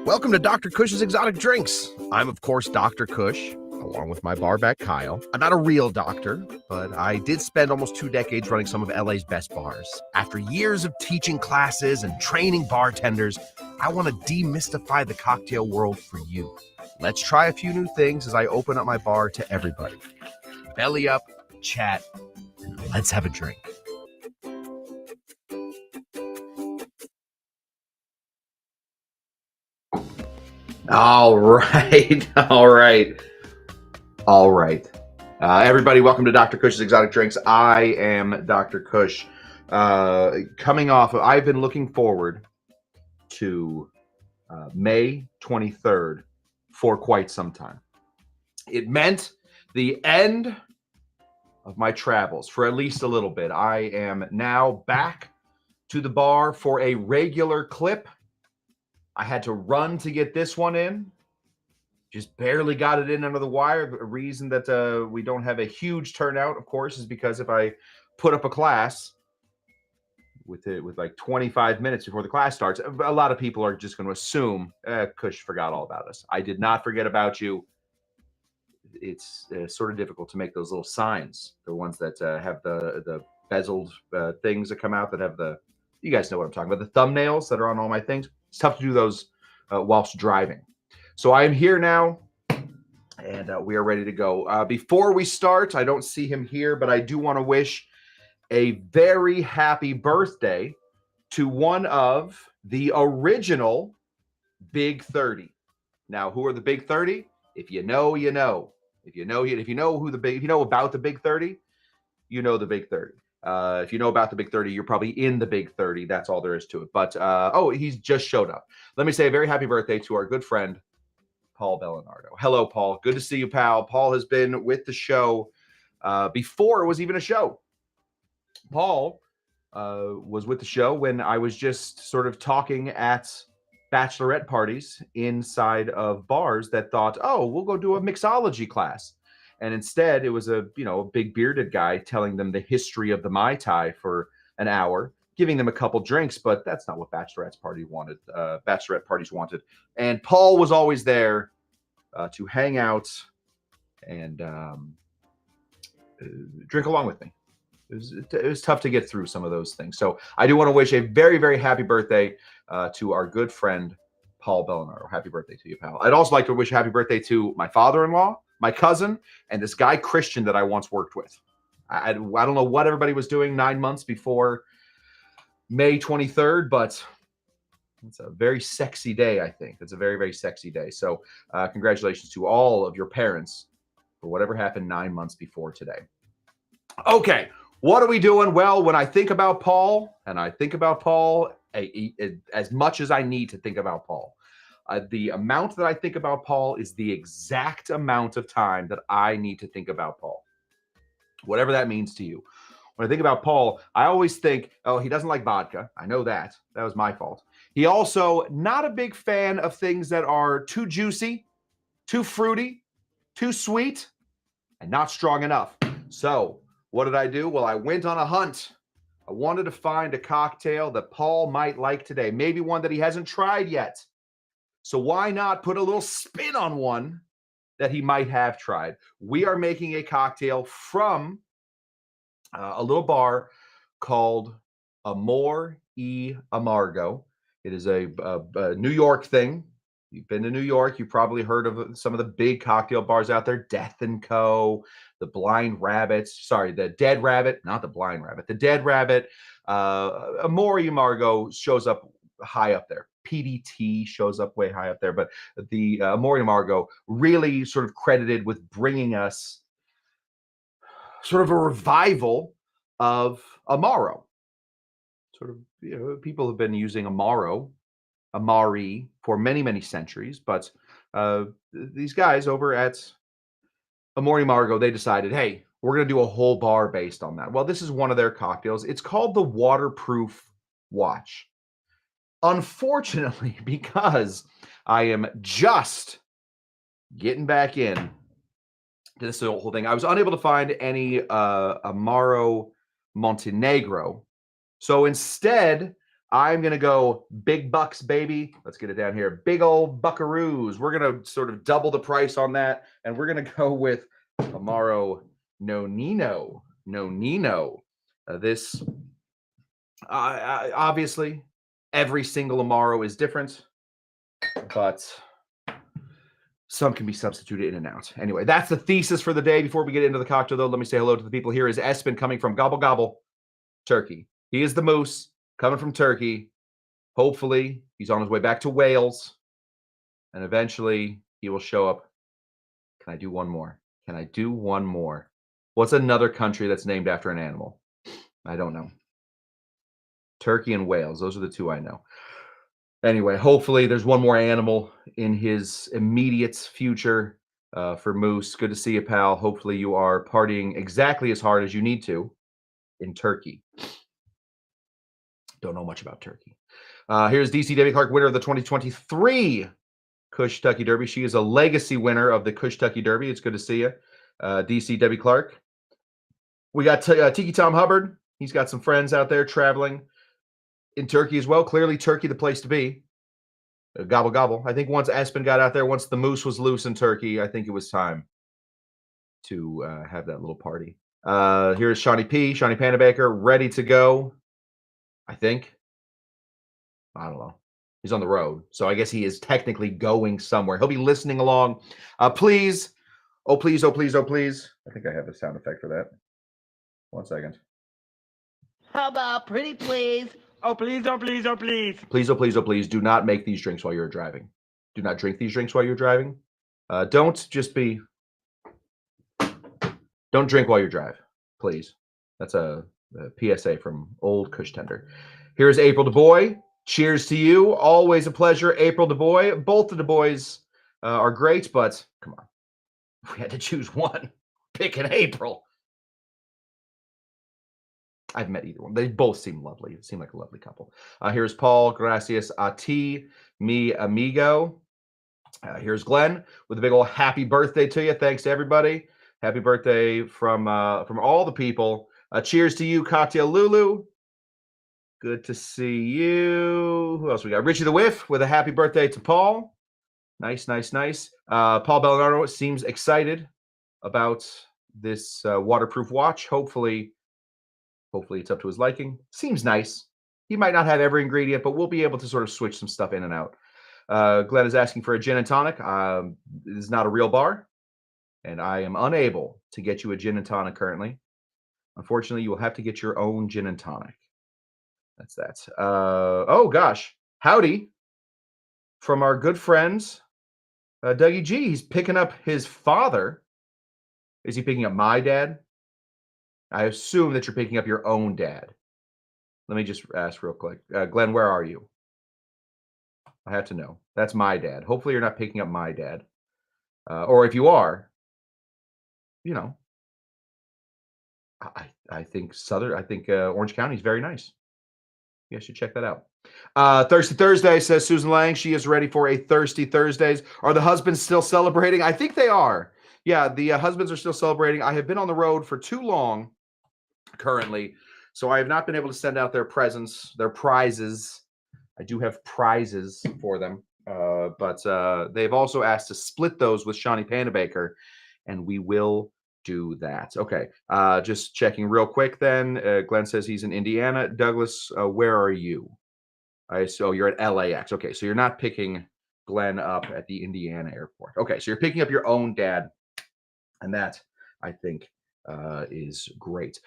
Welcome to Dr. Cush's Exotic Drinks. I'm, of course, Dr. Cush, along with my barback Kyle. I'm not a real doctor, but I did spend almost 2 decades running some of LA's best bars. After years of teaching classes and training bartenders, I want to demystify the cocktail world for you. Let's try a few new things as I open up my bar to everybody. Belly up, chat, and let's have a drink. All right. Everybody, welcome to Dr. Cush's Exotic Drinks. I am Dr. Cush. Coming off, I've been looking forward to May 23rd for quite some time. It meant the end of my travels for at least a little bit. I am now back to the bar for a regular clip. I had to run to get this one in. Just barely got it in under the wire. A reason that we don't have a huge turnout, of course, is because if I put up a class with like 25 minutes before the class starts, a lot of people are just going to assume Kush forgot all about us. I did not forget about you. It's sort of difficult to make those little signs, the ones that have the bezeled things that come out that have the, you guys know what I'm talking about, the thumbnails that are on all my things. It's tough to do those whilst driving. So I am here now, and we are ready to go. Before we start, I don't see him here, but I do want to wish a very happy birthday to one of the original Big 30. Now, who are the Big 30? If you know, you know. If you know about the Big 30, you know the Big 30. If you know about the Big 30, you're probably in the Big 30. That's all there is to it. But, oh, he's just showed up. Let me say a very happy birthday to our good friend, Paul Belenardo. Hello, Paul. Good to see you, pal. Paul has been with the show before it was even a show. Paul was with the show when I was just sort of talking at bachelorette parties inside of bars that thought, oh, we'll go do a mixology class. And instead, it was a big bearded guy telling them the history of the Mai Tai for an hour, giving them a couple drinks, but that's not what bachelorette parties wanted. And Paul was always there to hang out and drink along with me. It was tough to get through some of those things. So I do want to wish a very, very happy birthday to our good friend, Paul Belenardo. Happy birthday to you, pal. I'd also like to wish a happy birthday to my father-in-law, my cousin, and this guy, Christian, that I once worked with. I don't know what everybody was doing 9 months before May 23rd, but it's a very sexy day, I think. It's a very, very sexy day. So congratulations to all of your parents for whatever happened 9 months before today. Okay, what are we doing? Well, when I think about Paul, and I think about Paul as much as I need to think about Paul, the amount that I think about Paul is the exact amount of time that I need to think about Paul, whatever that means to you. When I think about Paul, I always think, oh, he doesn't like vodka. I know that. That was my fault. He also not a big fan of things that are too juicy, too fruity, too sweet, and not strong enough. So what did I do? Well, I went on a hunt. I wanted to find a cocktail that Paul might like today, maybe one that he hasn't tried yet. So why not put a little spin on one that he might have tried? We are making a cocktail from a little bar called Amor y Amargo. It is a New York thing. You've been to New York. You've probably heard of some of the big cocktail bars out there. Death & Co., the Blind Rabbits. Sorry, the Dead Rabbit. Not the Blind Rabbit. The Dead Rabbit. Amor y Amargo shows up high up there. PDT shows up way high up there. But the Amor y Amargo really sort of credited with bringing us sort of a revival of Amaro. sort of, people have been using Amaro, Amari for many, many centuries, but these guys over at Amor Amargo, they decided, hey, we're going to do a whole bar based on that. Well, this is one of their cocktails. It's called the Waterproof Watch. Unfortunately, because I am just getting back in to this whole thing, I was unable to find any Amaro Montenegro. So instead, I'm going to go big bucks, baby. Let's get it down here. Big old buckaroos. We're going to sort of double the price on that. And we're going to go with Amaro Nonino. Nonino. This, obviously, every single Amaro is different, but some can be substituted in and out. Anyway, that's the thesis for the day. Before we get into the cocktail, though, let me say hello to the people. Here is Espen coming from Gobble Gobble, Turkey. He is the moose coming from Turkey. Hopefully, he's on his way back to Wales, and eventually he will show up. Can I do one more? Can I do one more? What's another country that's named after an animal? I don't know. Turkey and Wales. Those are the two I know. Anyway, hopefully there's one more animal in his immediate future for Moose. Good to see you, pal. Hopefully you are partying exactly as hard as you need to in Turkey. Don't know much about Turkey. Here's DC Debbie Clark, winner of the 2023 Kush Tucky Derby. She is a legacy winner of the Kush Tucky Derby. It's good to see you, DC Debbie Clark. We got Tiki Tom Hubbard. He's got some friends out there traveling in Turkey as well. Clearly, Turkey, the place to be. Gobble, gobble. I think once Espen got out there, once the moose was loose in Turkey, I think it was time to have that little party. Here's Shawnee P, Shawnee Panabaker, ready to go. I think. I don't know. He's on the road, so I guess he is technically going somewhere. He'll be listening along. Please. Oh, please, oh, please, oh, please. I think I have the sound effect for that. 1 second. How about pretty please? Oh, please, oh, please, oh, please. Please, oh, please, oh, please. Do not make these drinks while you're driving. Do not drink these drinks while you're driving. Don't drink while you drive, please. That's a PSA from old Kush Tender. Here's April DeBoy. Cheers to you. Always a pleasure, April DeBoy. Both of the boys are great, but come on. If we had to choose one, pick an April. I've met either one. They both seem lovely. It seemed like a lovely couple. Here's Paul. Gracias a ti, mi amigo. Here's Glenn with a big old happy birthday to you. Thanks to everybody. Happy birthday from all the people. Cheers to you, Cocktail Lulu. Good to see you. Who else we got? Richie the Whiff with a happy birthday to Paul. Nice, nice, nice. Paul Belenardo seems excited about this waterproof watch. Hopefully it's up to his liking. Seems nice. He might not have every ingredient, but we'll be able to sort of switch some stuff in and out. Glenn is asking for a gin and tonic. This is not a real bar, and I am unable to get you a gin and tonic currently. Unfortunately, you will have to get your own gin and tonic. That's that. Oh, gosh. Howdy from our good friends, Dougie G. He's picking up his father. Is he picking up my dad? I assume that you're picking up your own dad. Let me just ask real quick. Glenn, where are you? I have to know. That's my dad. Hopefully you're not picking up my dad. Or if you are, I think Orange County is very nice. You guys should check that out. Thirsty Thursday, says Susan Lang. She is ready for a Thirsty Thursdays. Are the husbands still celebrating? I think they are. Yeah, the husbands are still celebrating. I have been on the road for too long currently, so I have not been able to send out their presents, their prizes. I do have prizes for them, but they've also asked to split those with Shawnee Panabaker, and we will do that. Okay, just checking real quick then. Glenn says he's in Indiana. Douglas, where are you? So you're at LAX. Okay, so you're not picking Glenn up at the Indiana airport. Okay, so you're picking up your own dad, and that, I think, is great.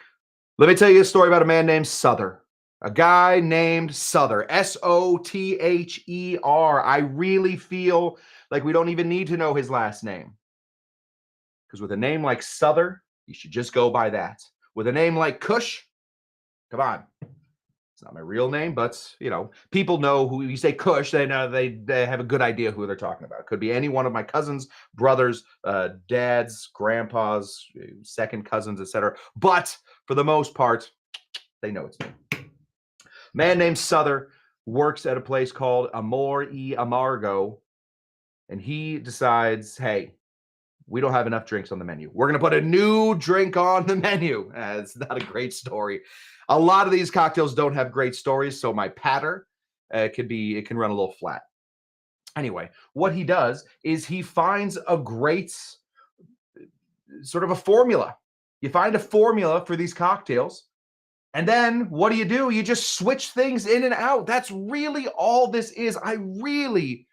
Let me tell you a story about a man named Souther. A guy named Souther. Sother. I really feel like we don't even need to know his last name. Because with a name like Souther, you should just go by that. With a name like Kush, come on. It's not my real name, but people know who you say Kush. They know they have a good idea who they're talking about. It could be any one of my cousins, brothers, dads, grandpas, second cousins, etc. But for the most part, they know it's me. Man named Souther works at a place called Amor y Amargo, and he decides, hey, we don't have enough drinks on the menu. We're going to put a new drink on the menu. It's not a great story. A lot of these cocktails don't have great stories, so my patter it can run a little flat. Anyway, what he does is he finds a great sort of a formula. You find a formula for these cocktails, and then what do? You just switch things in and out. That's really all this is. I really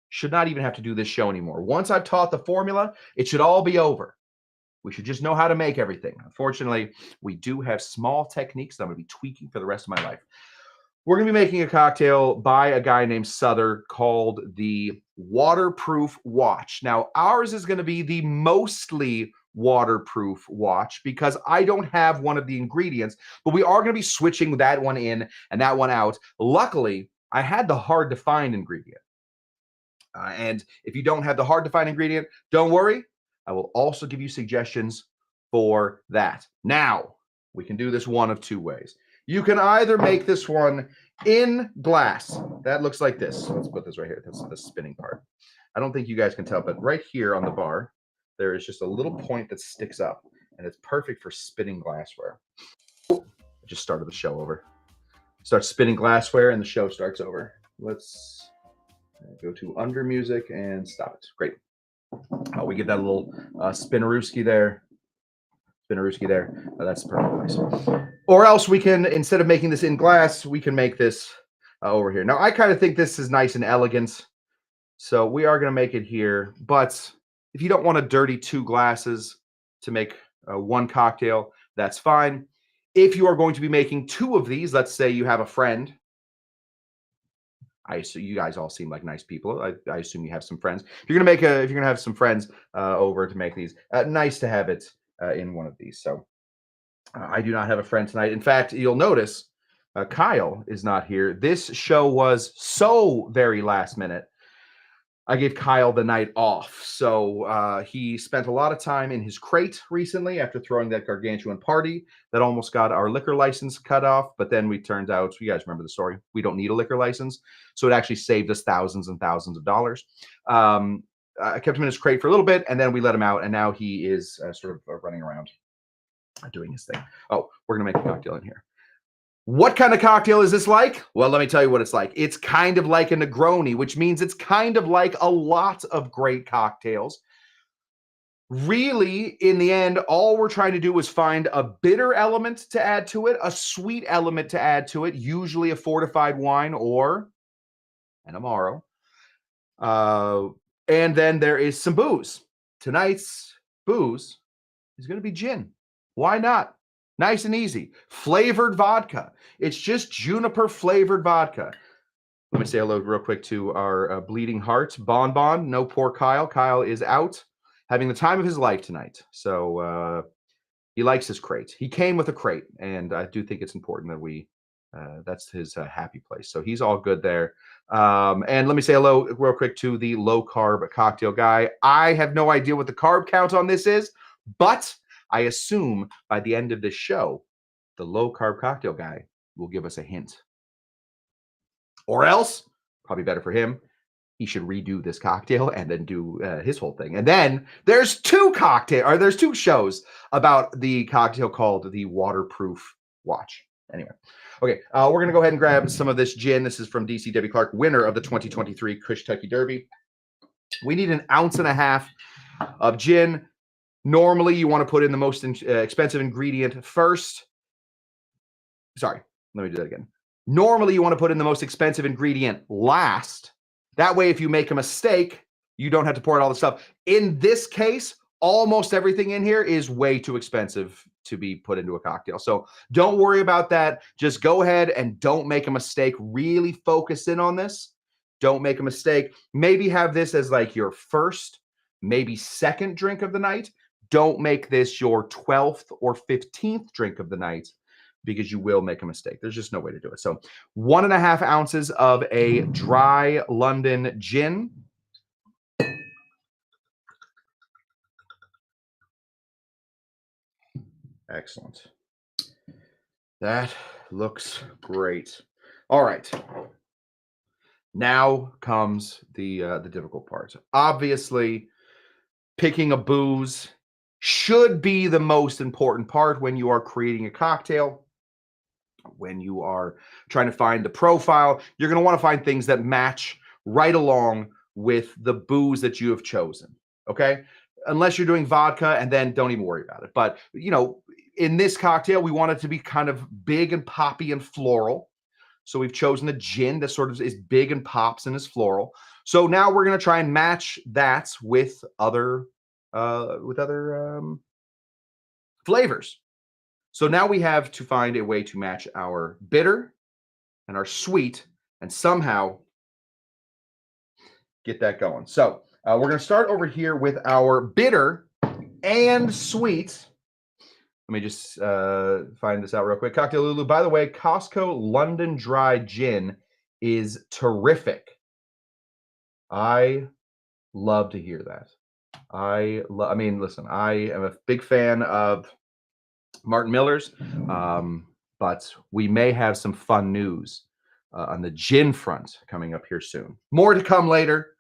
should not even have to do this show anymore. Once I've taught the formula, it should all be over. We should just know how to make everything. Unfortunately, we do have small techniques that I'm going to be tweaking for the rest of my life. We're going to be making a cocktail by a guy named Souther called the Waterproof Watch. Now, ours is going to be the mostly waterproof watch because I don't have one of the ingredients, but we are going to be switching that one in and that one out. Luckily, I had the hard to find ingredient. And if you don't have the hard to find ingredient, don't worry. I will also give you suggestions for that. Now, we can do this one of two ways. You can either make this one in glass. That looks like this. Let's put this right here. That's the spinning part. I don't think you guys can tell, but right here on the bar, there is just a little point that sticks up, and it's perfect for spinning glassware. I just started the show over. Start spinning glassware, and the show starts over. Let's go to under music and stop it. Great. We get that little spinnerooski there. That's the perfect place. Or else we can, instead of making this in glass, we can make this over here. Now, I kind of think this is nice and elegant, so we are going to make it here. But if you don't want to dirty 2 glasses to make one cocktail, that's fine. If you are going to be making 2 of these, let's say you have a friend. I assume you guys all seem like nice people. I assume you have some friends. If you're gonna have some friends over to make these, nice to have it in one of these. So I do not have a friend tonight. In fact, you'll notice Kyle is not here. This show was so very last minute. I gave Kyle the night off. So he spent a lot of time in his crate recently after throwing that gargantuan party that almost got our liquor license cut off. But then we turned out, you guys remember the story, we don't need a liquor license. So it actually saved us thousands and thousands of dollars. I kept him in his crate for a little bit, and then we let him out. And now he is sort of running around doing his thing. Oh, we're going to make a cocktail in here. What kind of cocktail is this like? Well, let me tell you what it's like. It's kind of like a Negroni, which means it's kind of like a lot of great cocktails. Really, in the end, all we're trying to do is find a bitter element to add to it, a sweet element to add to it, usually a fortified wine or an Amaro. And then there is some booze. Tonight's booze is going to be gin. Why not? Nice and easy. Flavored vodka. It's just juniper flavored vodka. Let me say hello real quick to our bleeding heart, Bon. No, poor Kyle. Kyle is out having the time of his life tonight. So he likes his crate. He came with a crate, and I do think it's important that we, that's his happy place. So he's all good there. And let me say hello real quick to the low carb cocktail guy. I have no idea what the carb count on this is, but I assume by the end of this show, the low-carb cocktail guy will give us a hint. Or else, probably better for him, he should redo this cocktail and then do his whole thing. And then there's 2 shows about the cocktail called the Waterproof Watch. Anyway, okay, we're going to go ahead and grab some of this gin. This is from DC Debbie Clark, winner of the 2023 Kush-Tucky Derby. We need 1.5 ounces of gin. Normally, you want to put in the most expensive ingredient first. Sorry, let me do that again. Normally, you want to put in the most expensive ingredient last. That way, if you make a mistake, you don't have to pour out all the stuff. In this case, almost everything in here is way too expensive to be put into a cocktail. So don't worry about that. Just go ahead and don't make a mistake. Really focus in on this. Don't make a mistake. Maybe have this as like your first, maybe second drink of the night. Don't make this your 12th or 15th drink of the night. because you will make a mistake. There's just no way to do it. So 1.5 ounces of a dry London gin. Excellent. That looks great. All right. Now comes the difficult part. Obviously, picking a booze should be the most important part when you are creating a cocktail. When you are trying to find the profile, you're going to want to find things that match right along with the booze that you have chosen. Okay. Unless you're doing vodka, and then don't even worry about it. But, in this cocktail, we want it to be kind of big and poppy and floral. So we've chosen a gin that sort of is big and pops and is floral. So now we're going to try and match that with other flavors. So now we have to find a way to match our bitter and our sweet and somehow get that going. So we're going to start over here with our bitter and sweet. Let me just find this out real quick. Cocktail Lulu. By the way, Costco London Dry Gin is terrific. I love to hear that. Listen, I am a big fan of Martin Miller's, but we may have some fun news on the gin front coming up here soon. More to come later.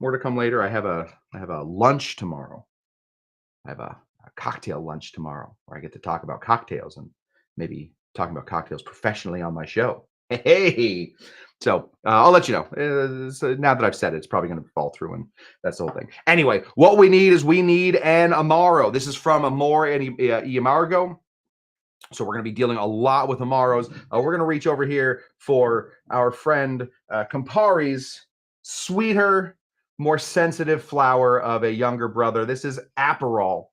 I have a lunch tomorrow. I have a cocktail lunch tomorrow where I get to talk about cocktails and maybe talking about cocktails professionally on my show. Hey, so I'll let you know. So now that I've said it, it's probably going to fall through, and that's the whole thing. Anyway, what we need an Amaro. This is from Amor and Amargo. So we're going to be dealing a lot with Amaros. We're going to reach over here for our friend Campari's sweeter, more sensitive flower of a younger brother. This is Aperol.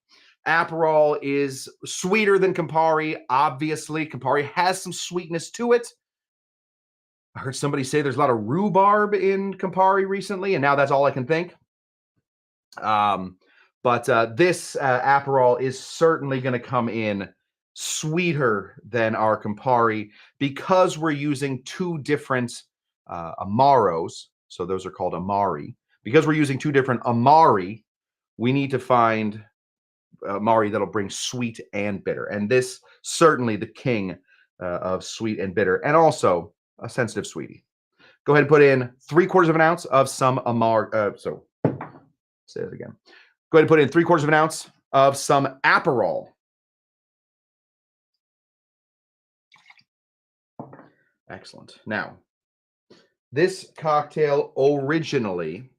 Aperol is sweeter than Campari, obviously. Campari has some sweetness to it. I heard somebody say there's a lot of rhubarb in Campari recently, and now that's all I can think. But this Aperol is certainly going to come in sweeter than our Campari because we're using two different Amaros. So those are called Amari. Because we're using two different Amari, we need to find Amari that'll bring sweet and bitter. And this certainly the king of sweet and bitter, and also a sensitive sweetie. Go ahead and put in 3/4 of an ounce of some Amar. Say it again. Go ahead and put in 3/4 of an ounce of some Aperol. Excellent. Now, this cocktail originally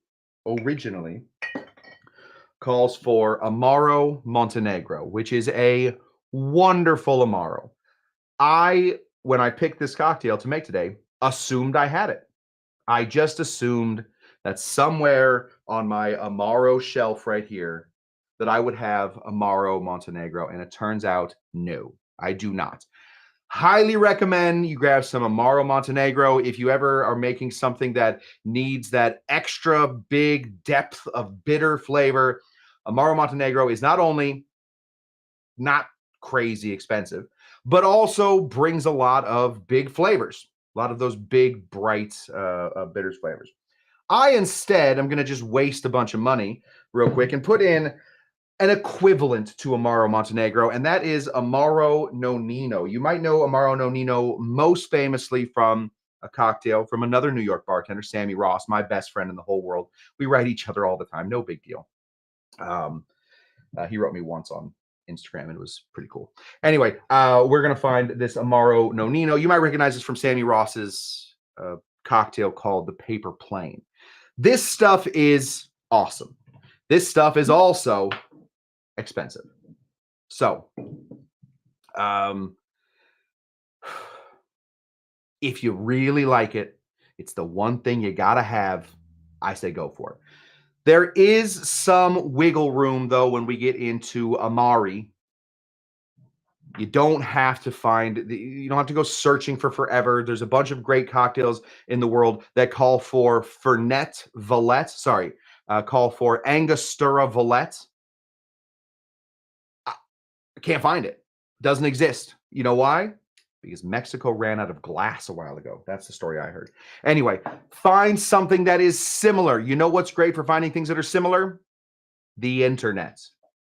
calls for Amaro Montenegro, which is a wonderful Amaro. When I picked this cocktail to make today, assumed I had it. I just assumed that somewhere on my Amaro shelf right here that I would have Amaro Montenegro, and it turns out no, I do not. Highly recommend you grab some Amaro Montenegro if you ever are making something that needs that extra big depth of bitter flavor. Amaro Montenegro is not only not crazy expensive, but also brings a lot of big flavors, a lot of those big, bright, bitters flavors. I instead am going to just waste a bunch of money real quick and put in an equivalent to Amaro Montenegro, and that is Amaro Nonino. You might know Amaro Nonino most famously from a cocktail from another New York bartender, Sammy Ross, my best friend in the whole world. We write each other all the time. No big deal. He wrote me once on Instagram, and it was pretty cool. Anyway, we're going to find this Amaro Nonino. You might recognize this from Sammy Ross's cocktail called the Paper Plane. This stuff is awesome. This stuff is also expensive. So, if you really like it, it's the one thing you got to have. I say go for it. There is some wiggle room, though, when we get into Amari. You don't have to you don't have to go searching for forever. There's a bunch of great cocktails in the world that call for Fernet Valette. Call for Angostura Valette. I can't find it. Doesn't exist. You know why? because Mexico ran out of glass a while ago. That's the story I heard. Anyway, find something that is similar. You know what's great for finding things that are similar? The internet.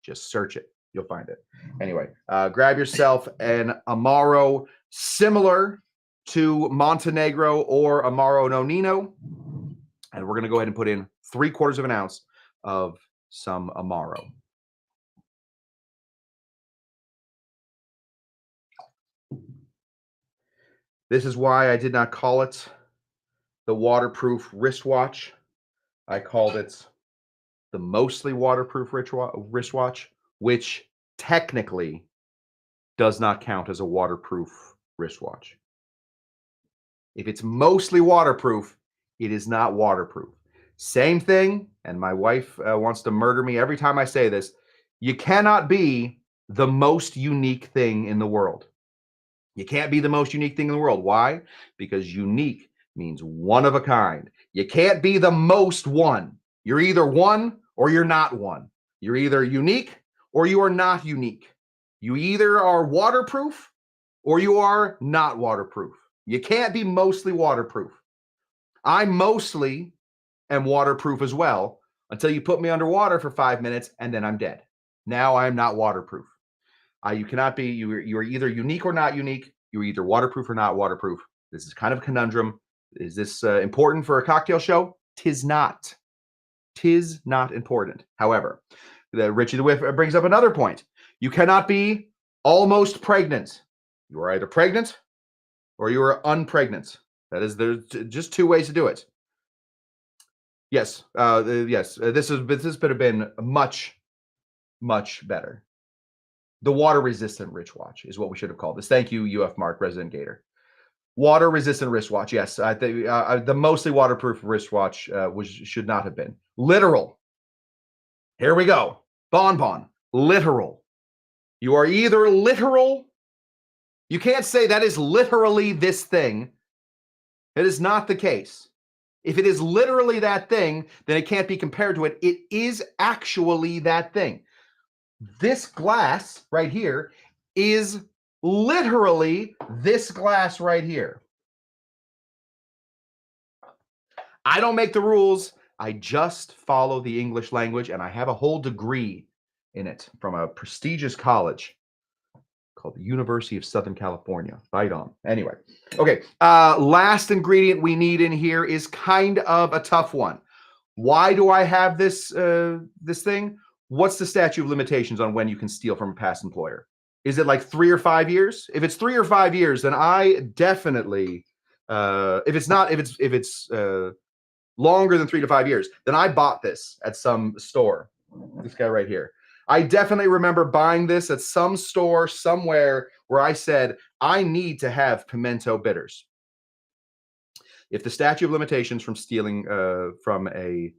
Just search it. You'll find it. Anyway, grab yourself an Amaro similar to Montenegro or Amaro Nonino. And we're going to go ahead and put in 3/4 of an ounce of some Amaro. This is why I did not call it the waterproof wristwatch. I called it the mostly waterproof wristwatch, which technically does not count as a waterproof wristwatch. If it's mostly waterproof, it is not waterproof. Same thing, and my wife wants to murder me every time I say this. You cannot be the most unique thing in the world. You can't be the most unique thing in the world. Why? Because unique means one of a kind. You can't be the most one. You're either one or you're not one. You're either unique or you are not unique. You either are waterproof or you are not waterproof. You can't be mostly waterproof. I mostly am waterproof as well until you put me underwater for 5 minutes and then I'm dead. Now I'm not waterproof. You cannot be, you are either unique or not unique. You're either waterproof or not waterproof. This is kind of a conundrum. Is this important for a cocktail show? Tis not. Tis not important. However, Richie the Whiff brings up another point. You cannot be almost pregnant. You are either pregnant or you are unpregnant. There's just 2 ways to do it. Yes, yes. This could have been much, much better. The water-resistant wristwatch is what we should have called this. Thank you, UF Mark, Resident Gator. Water-resistant wristwatch. Yes, the mostly waterproof wristwatch should not have been. Literal. Here we go. Bonbon. Literal. You are either literal. You can't say that is literally this thing. It is not the case. If it is literally that thing, then it can't be compared to it. It is actually that thing. This glass right here is literally this glass right here. I don't make the rules. I just follow the English language, and I have a whole degree in it from a prestigious college called the University of Southern California. Fight on. Anyway, okay. Last ingredient we need in here is kind of a tough one. Why do I have this this thing? What's the statute of limitations on when you can steal from a past employer? Is it like 3 or 5 years? If it's 3 or 5 years, then I definitely, if it's longer than 3 to 5 years, then I bought this at some store. This guy right here. I definitely remember buying this at some store somewhere where I said, I need to have pimento bitters. If the statute of limitations from stealing from a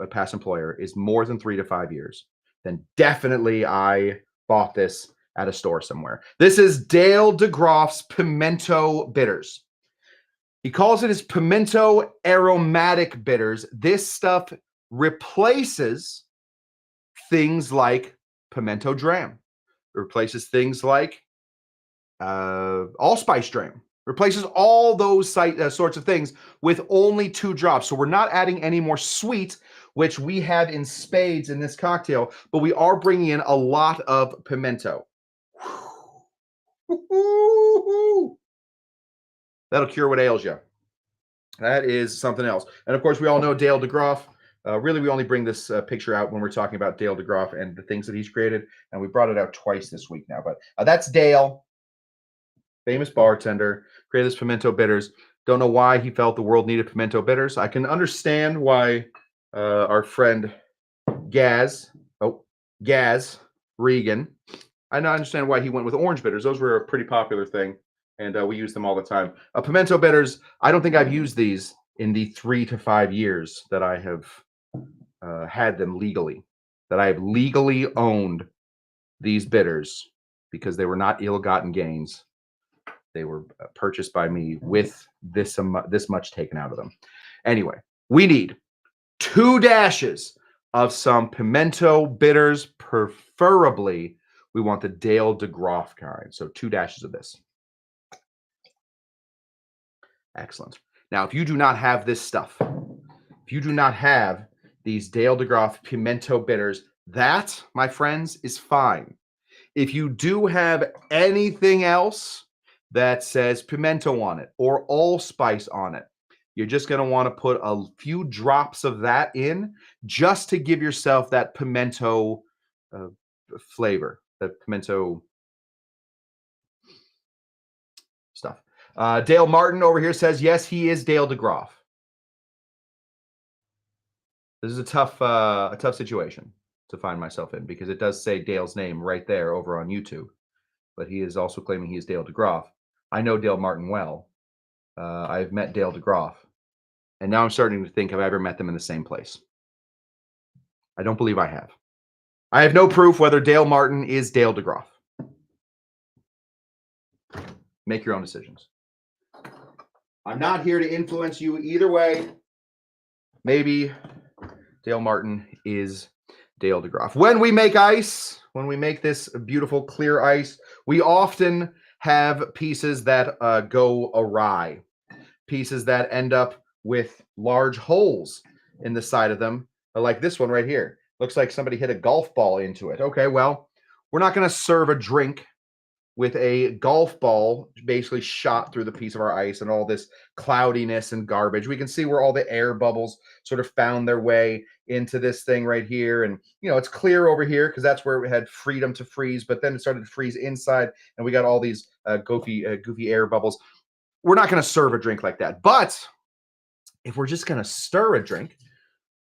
past employer is more than 3 to 5 years, then definitely I bought this at a store somewhere. This is Dale Deggroff's Pimento Bitters. He calls it his Pimento Aromatic Bitters. This stuff replaces things like Pimento Dram. It replaces things like Allspice Dram. Replaces all those sorts of things with only 2 drops. So we're not adding any more sweet, which we have in spades in this cocktail, but we are bringing in a lot of pimento. That'll cure what ails you. That is something else. And of course, we all know Dale Deggroff. Really, we only bring this picture out when we're talking about Dale Deggroff and the things that he's created. And we brought it out twice this week now. But that's Dale. Famous bartender, created this pimento bitters. Don't know why he felt the world needed pimento bitters. I can understand why our friend Gaz Regan, I understand why he went with orange bitters. Those were a pretty popular thing, and we use them all the time. Pimento bitters, I don't think I've used these in the 3 to 5 years that I have had them legally, that I have legally owned these bitters, because they were not ill-gotten gains. They were purchased by me with this much taken out of them. Anyway, we need 2 dashes of some pimento bitters. Preferably, we want the Dale Deggroff kind. So 2 dashes of this. Excellent. Now, if you do not have this stuff, if you do not have these Dale Deggroff Pimento bitters, that, my friends, is fine. If you do have anything else that says pimento on it or allspice on it, you're just going to want to put a few drops of that in just to give yourself that pimento flavor, that pimento stuff. Dale Martin over here says, yes, he is Dale Deggroff. This is a tough situation to find myself in because it does say Dale's name right there over on YouTube, but he is also claiming he is Dale Deggroff. I know Dale Martin well. I've met Dale Deggroff, and now I'm starting to think have I ever met them in the same place. I don't believe I have. I have no proof whether Dale Martin is Dale Deggroff. Make your own decisions. I'm not here to influence you either way. Maybe Dale Martin is Dale Deggroff. When we make ice, when we make this beautiful clear ice, we often have pieces that go awry, pieces that end up with large holes in the side of them, like this one right here. Looks like somebody hit a golf ball into it. Okay, well, we're not going to serve a drink with a golf ball basically shot through the piece of our ice and all this cloudiness and garbage. We can see where all the air bubbles sort of found their way into this thing right here. And, you know, it's clear over here because that's where we had freedom to freeze, but then it started to freeze inside and we got all these goofy air bubbles. We're not going to serve a drink like that. But if we're just going to stir a drink,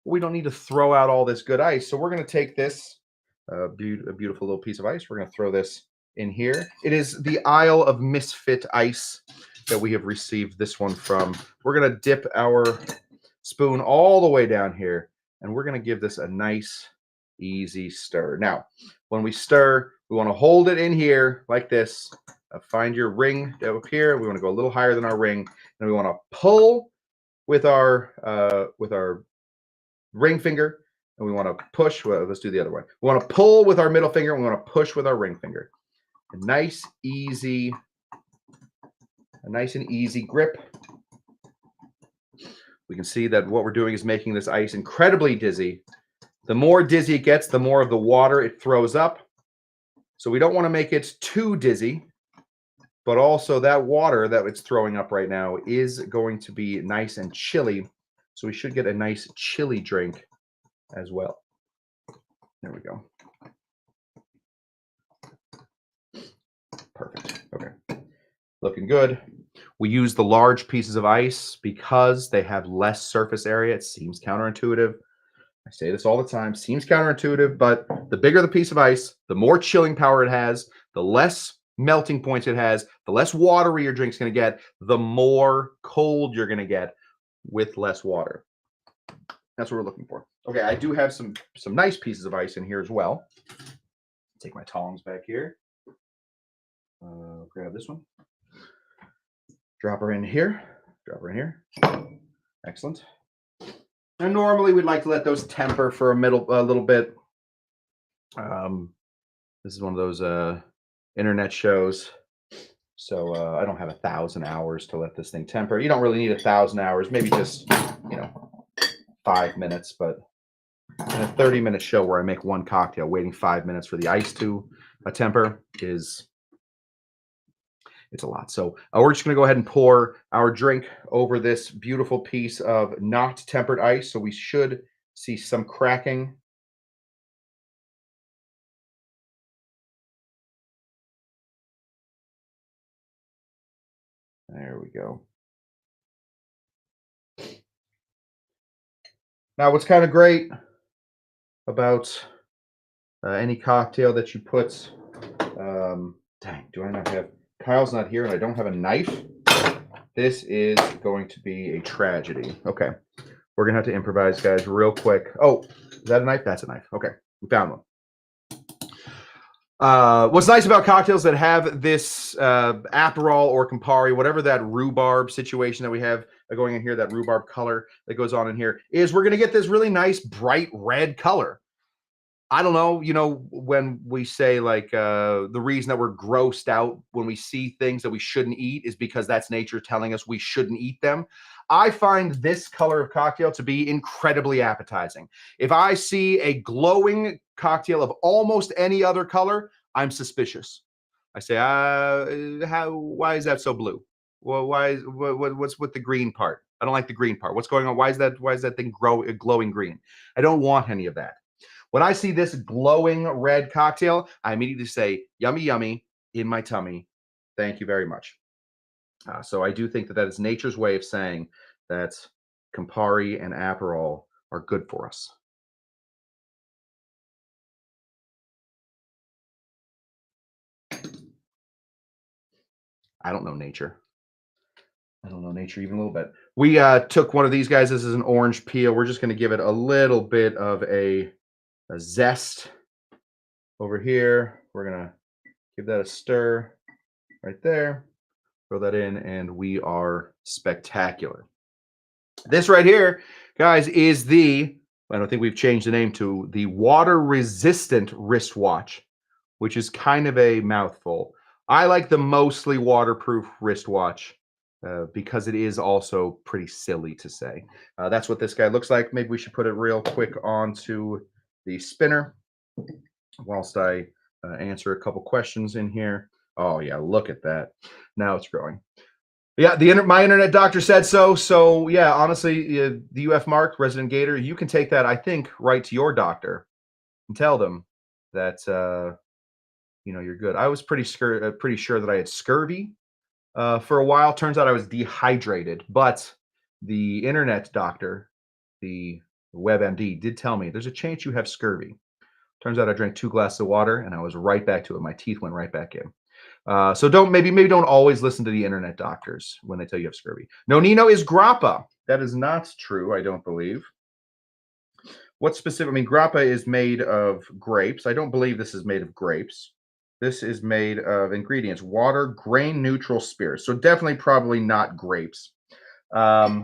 we don't need to throw out all this good ice. So we're going to take this beautiful little piece of ice. We're going to throw this in here. It is the Isle of Misfit ice that we have received this one from. We're going to dip our spoon all the way down here, and we're going to give this a nice, easy stir. Now, when we stir, we want to hold it in here like this. Find your ring up here. We want to go a little higher than our ring, and we want to pull with our ring finger, and we want to push. Well, let's do the other way. We want to pull with our middle finger, and we want to push with our ring finger. A nice and easy grip. We can see that what we're doing is making this ice incredibly dizzy. The more dizzy it gets, the more of the water it throws up. So we don't want to make it too dizzy, but also that water that it's throwing up right now is going to be nice and chilly. So we should get a nice chilly drink as well. There we go. Perfect. Okay. Looking good. We use the large pieces of ice because they have less surface area. It seems counterintuitive. I say this all the time. Seems counterintuitive, but the bigger the piece of ice, the more chilling power it has, the less melting points it has, the less watery your drink's going to get, the more cold you're going to get with less water. That's what we're looking for. Okay, I do have some nice pieces of ice in here as well. Take my tongs back here. Grab this one. Drop her in here. Drop her in here. Excellent. And normally we'd like to let those temper for a little bit. This is one of those internet shows. So I don't have 1,000 hours to let this thing temper. You don't really need 1,000 hours. Maybe just, 5 minutes. But in a 30-minute show where I make one cocktail, waiting 5 minutes for the ice to temper it's a lot. So we're just going to go ahead and pour our drink over this beautiful piece of not tempered ice. So we should see some cracking. There we go. Now, what's kind of great about any cocktail that you put, dang, do I not have, Kyle's not here and I don't have a knife. This is going to be a tragedy. Okay. We're going to have to improvise, guys, real quick. Oh, is that a knife? That's a knife. Okay. We found one. What's nice about cocktails that have this Aperol or Campari, whatever that rhubarb situation that we have going in here, that rhubarb color that goes on in here, is we're going to get this really nice bright red color. I don't know, when we say like the reason that we're grossed out when we see things that we shouldn't eat is because that's nature telling us we shouldn't eat them. I find this color of cocktail to be incredibly appetizing. If I see a glowing cocktail of almost any other color, I'm suspicious. I say, why is that so blue? Well, what's with the green part? I don't like the green part. What's going on? Why is that thing glowing green? I don't want any of that. When I see this glowing red cocktail, I immediately say, yummy, yummy, in my tummy. Thank you very much. So I do think that is nature's way of saying that Campari and Aperol are good for us. I don't know nature. I don't know nature even a little bit. We took one of these guys. This is an orange peel. We're just going to give it a little bit of a zest over here. We're going to give that a stir right there. Throw that in, and we are spectacular. This right here, guys, is I don't think we've changed the name to the water-resistant wristwatch, which is kind of a mouthful. I like the mostly waterproof wristwatch because it is also pretty silly to say. That's what this guy looks like. Maybe we should put it real quick onto the spinner whilst I answer a couple questions in here. Oh, yeah, look at that. Now it's growing. Yeah, my internet doctor said so. So yeah, honestly, the UF Mark, Resident Gator, you can take that, I think, right to your doctor and tell them that you're good. I was pretty sure that I had scurvy for a while. Turns out I was dehydrated, but the internet doctor, the WebMD, did tell me there's a chance you have scurvy. Turns out I drank 2 glasses of water and I was right back to it. My teeth went right back in. So maybe don't always listen to the internet doctors when they tell you have scurvy. Nonino is grappa. That is not true, I don't believe. What specific? I mean, grappa is made of grapes. I don't believe this is made of grapes. This is made of ingredients: water, grain neutral spirits. So definitely, probably not grapes. No,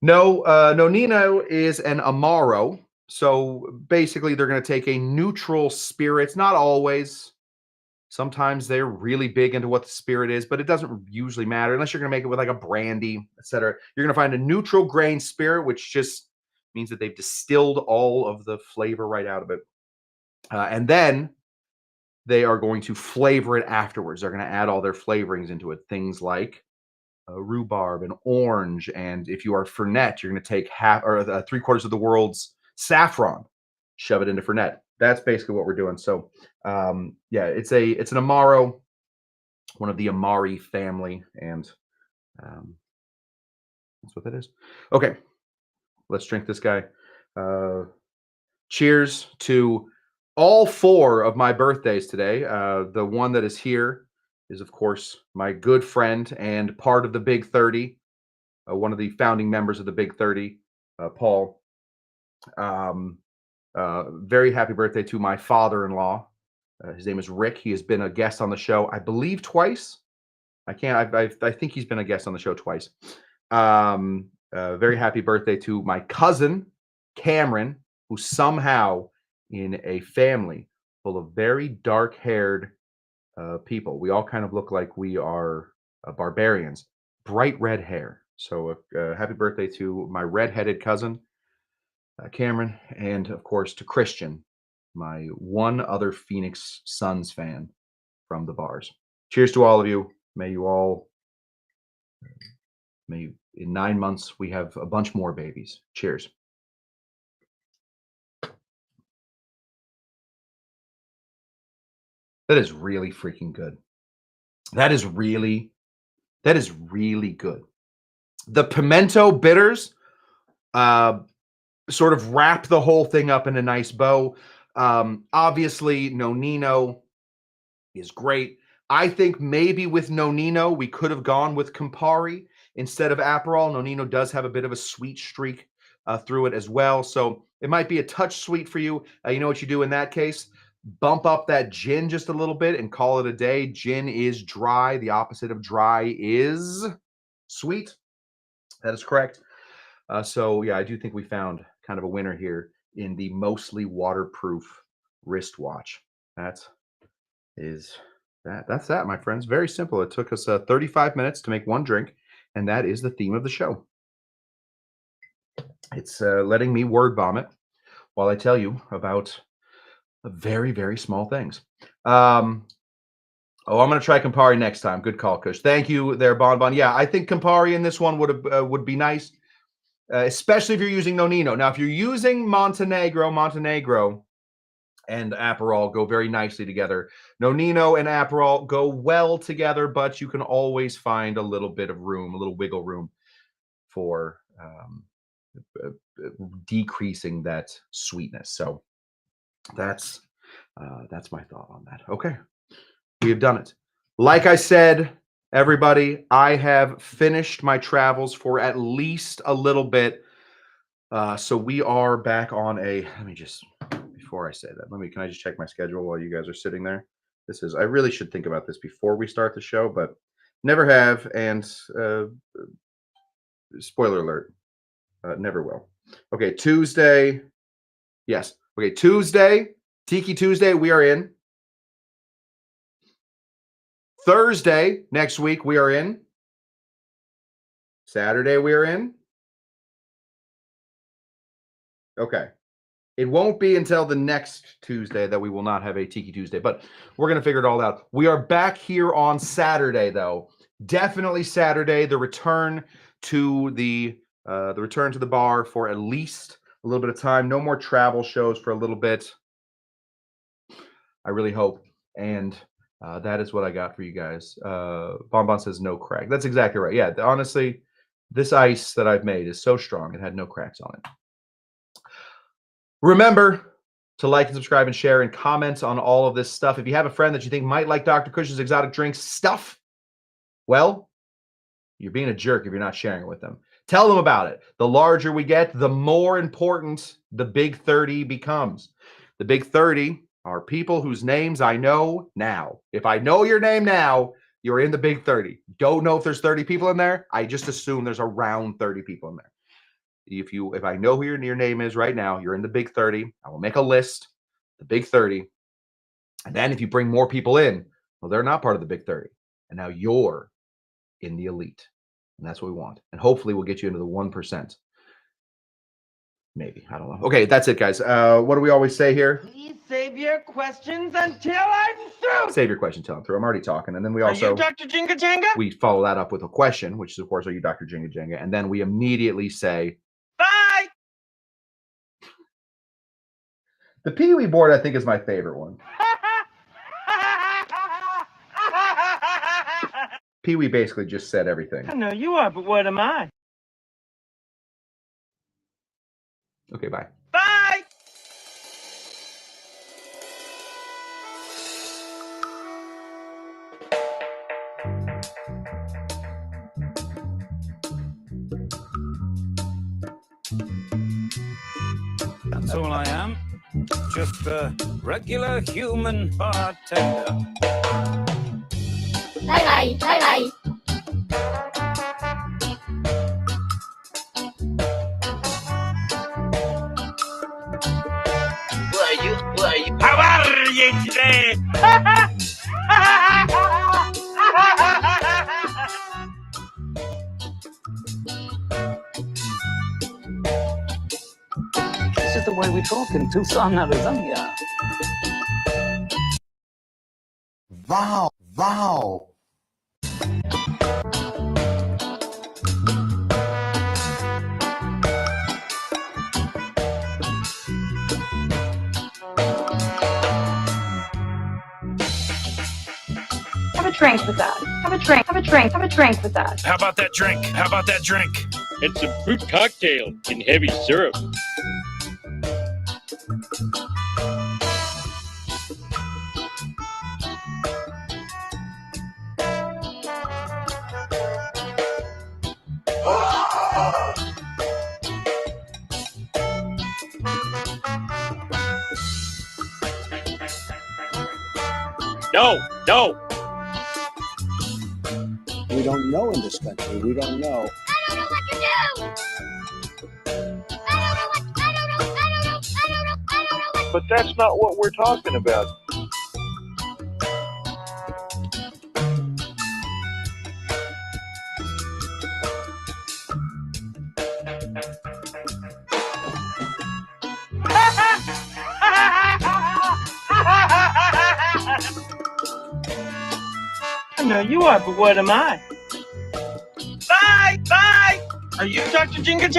Nonino is an Amaro. So basically, they're going to take a neutral spirits. Not always. Sometimes they're really big into what the spirit is, but it doesn't usually matter unless you're going to make it with like a brandy, etc. You're going to find a neutral grain spirit, which just means that they've distilled all of the flavor right out of it. And then they are going to flavor it afterwards. They're going to add all their flavorings into it. Things like rhubarb and orange. And if you are Fernet, you're going to take half or 3/4 of the world's saffron, shove it into Fernet. That's basically what we're doing. So yeah, it's an Amaro, one of the Amari family, and that's what that is. Okay, let's drink this guy. Cheers to all 4 of my birthdays today. The one that is here is, of course, my good friend and part of the Big 30, one of the founding members of the Big 30, Paul. Very happy birthday to my father-in-law. His name is Rick. He has been a guest on the show, I believe, twice. I think he's been a guest on the show twice. Very happy birthday to my cousin, Cameron, who somehow in a family full of very dark-haired people. We all kind of look like we are barbarians. Bright red hair. So happy birthday to my red-headed cousin, Cameron, and of course to Christian, my one other Phoenix Suns fan from the bars. Cheers to all of you. May in 9 months we have a bunch more babies. Cheers. That is really freaking good. That is really good. The pimento bitters sort of wrap the whole thing up in a nice bow. Obviously, Nonino is great. I think maybe with Nonino, we could have gone with Campari instead of Aperol. Nonino does have a bit of a sweet streak through it as well. So it might be a touch sweet for you. You know what you do in that case? Bump up that gin just a little bit and call it a day. Gin is dry. The opposite of dry is sweet. That is correct. So yeah, I do think we found kind of a winner here in the mostly waterproof wristwatch. That's that, my friends. Very simple. It took us 35 minutes to make one drink, and that is the theme of the show. It's letting me word vomit while I tell you about very, very small things. I'm going to try Campari next time. Good call, Kush. Thank you there, Bon. Yeah, I think Campari in this one would be nice, especially if you're using Nonino. Now, if you're using Montenegro and Aperol go very nicely together. Nonino and Aperol go well together, but you can always find a little bit of room, a little wiggle room for decreasing that sweetness. So that's my thought on that. Okay, we have done it. Like I said, everybody, I have finished my travels for at least a little bit. So we are back on a, let me just, before I say that, can I just check my schedule while you guys are sitting there? I really should think about this before we start the show, but never have. And spoiler alert, never will. Okay, Tuesday. Yes. Okay, Tuesday, Tiki Tuesday, we are in. Thursday, next week, we are in. Saturday, we are in. Okay. It won't be until the next Tuesday that we will not have a Tiki Tuesday, but we're going to figure it all out. We are back here on Saturday, though. Definitely Saturday, the return to the bar for at least a little bit of time. No more travel shows for a little bit. I really hope. And that is what I got for you guys. Bonbon says no crack. That's exactly right. Yeah, honestly, this ice that I've made is so strong. It had no cracks on it. Remember to like and subscribe and share and comment on all of this stuff. If you have a friend that you think might like Dr. Kush's exotic drinks stuff, well, you're being a jerk if you're not sharing it with them. Tell them about it. The larger we get, the more important the Big 30 becomes. The Big 30 are people whose names I know now. If I know your name now, you're in the Big 30. Don't know if there's 30 people in there. I just assume there's around 30 people in there. If I know who your name is right now, you're in the Big 30. I will make a list, the Big 30. And then if you bring more people in, well, they're not part of the Big 30. And now you're in the elite. And that's what we want. And hopefully we'll get you into the 1%. Maybe. I don't know. Okay, that's it, guys. What do we always say here? Please save your questions until I'm through. Save your question until I'm through. I'm already talking. And then we also... Are you Dr. Jinga Janga? We follow that up with a question, which is, of course, are you Dr. Jinga Janga? And then we immediately say... Bye! The Pee-wee board, I think, is my favorite one. Pee-wee basically just said everything. I know you are, but what am I? Okay, bye. Bye! That's all I am. Just a regular human bartender. Bye bye, bye bye. How are you today? This is the way we talk in Tucson, Arizona. Wow, wow. Have a drink with us. Have a drink with us. How about that drink? How about that drink? It's a fruit cocktail in heavy syrup. No. We don't know in this country. We don't know. I don't know what to do. I don't know. But that's not what we're talking about. I know you are, but what am I? Bye! Bye! Are you Dr. Jingle